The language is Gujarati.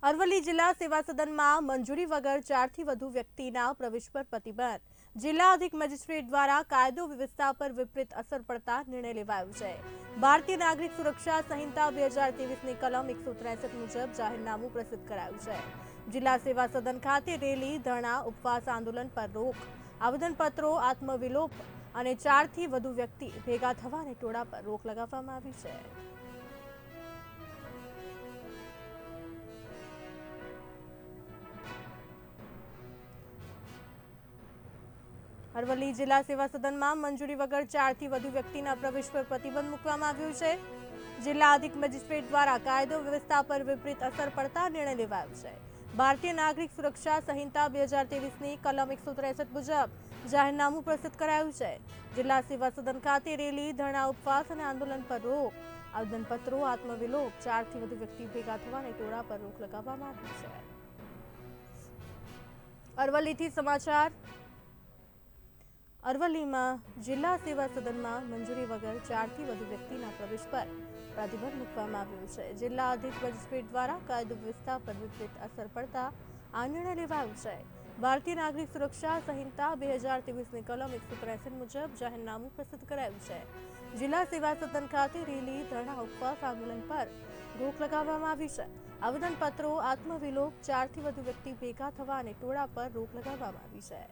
અરવલ્લી જિલ્લા સેવા સદનમાં મંજૂરી વગર 4 થી વધુ વ્યક્તિના પ્રવેશ પર પ્રતિબંધ. જિલ્લા અધિક મેજિસ્ટ્રેટ દ્વારા કાયદો વ્યવસ્થા પર વિપરીત અસર પડતા નિર્ણય લેવાયો છે. ભારતીય નાગરિક સુરક્ષા સંહિતા 2023ની કલમ 163 મુજબ જાહેરનામું પ્રસિદ્ધ કરાયું છે. જિલ્લા સેવા સદન ખાતે રેલી, ધરણા, ઉપવાસ આંદોલન પર રોક, આવેદનપત્રો, આત્મવિલોપ અને 4 થી વધુ વ્યક્તિ ભેગા થવાને ટોળા પર રોક લગાવવામાં આવી છે. અરવલ્લી જિલ્લા સેવા સદનમાં મંજૂરી વગર 4 થી વધુ વ્યક્તિના પ્રવેશ પર પ્રતિબંધ મૂકવામાં આવ્યો છે. જિલ્લા અધિક મેજિસ્ટ્રેટ દ્વારા કાયદો વ્યવસ્થા પર વિપરીત અસર પડતા નિર્ણય લેવાયો છે. ભારતીય નાગરિક સુરક્ષા સંહિતા 2023ની કલમ 163 મુજબ જાહેરનામું પ્રસિદ્ધ કરાયું છે. જિલ્લા સેવા સદન ખાતે રેલી, ધરણા, ઉપવાસ અને આંદોલન પર રોક, આવેદનપત્રો, આત્મવિલોપ, 4 થી વધુ વ્યક્તિ ભેગા થવાને ટોળા પર રોક લગાવવામાં આવી છે. અરવલ્લીથી સમાચાર. અરવલ્લીમાં જિલ્લા સેવા સદનમાં મંજૂરી વગર 4 થી વધુ વ્યક્તિના પ્રવેશ પર પ્રતિબંધ મૂકવામાં આવ્યો છે. જિલ્લા અધિક મેજિસ્ટ્રેટ દ્વારા કાયદો વ્યવસ્થા પર વિપરીત અસર પડતા આ નિર્ણય લેવાયો છે. ભારતીય નાગરિક સુરક્ષા સંહિતા 2023ની કલમ 163 મુજબ જાહેરનામું પ્રસિદ્ધ કરાયું છે. જિલ્લા સેવા સદન ખાતે રેલી, ધરણા, ઉપવાસ આંદોલન પર રોક લગાવવામાં આવી છે. આવેદનપત્રો, આત્મવિલોપ, 4 થી વધુ વ્યક્તિ ભેગા થવા અને ટોળા પર રોક લગાવવામાં આવી છે.